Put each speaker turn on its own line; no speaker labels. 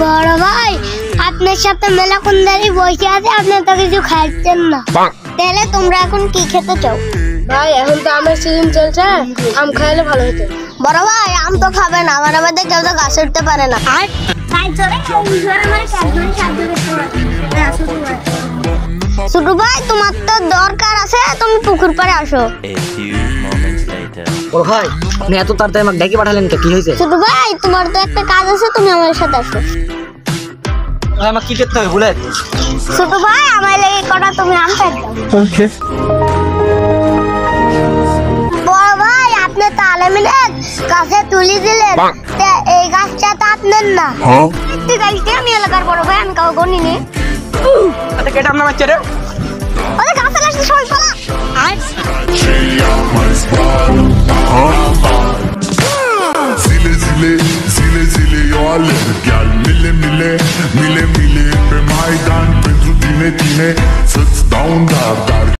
বড় ভাই আপনার সাথে মেলা কুন্দারি বসে আছে, আপনি তো কিছু খাচ্ছেন না, তাহলে তোমরা এখন কি খেতে চাও?
ভাই এখন তো আমের সিজন চলছে, আম খাইলে ভালো হতো।
বড় ভাই আম তো খাবে না, আমার মধ্যে কেউ তো গাছ উঠতে পারে না। ছোট ভাই তোমার তো দরকার আছে, তুমি পুকুর পাড়ে আসো।
বড় ভাই আপনি এত তাড়াতাড়ি আমাকে ডেকে পাঠালেন, কি হয়েছে?
ছোট ভাই তোমার তো একটা কাজ আছে, তুমি আমার সাথে আসো।
আমাকে কি করতে হবে বলে?
ছোট ভাই আমার লেগে কটা তুমি আম খাইতে। বড় ভাই আপনি তালে মিলে গাছে তুলি দিলেন, এই গাছটা তো আপনার না। আমি এলাকার বড় ভাই, আমি কাউ গণিনি।
কেটে আপনার বাচ্চা রে
ওরে গাছে লাগছে সবাই পালা।
Zile zile, zile zile eu alerg, iar mile mile, mile mile pe Maidan pentru tine, tine, să-ți dau un dar, dar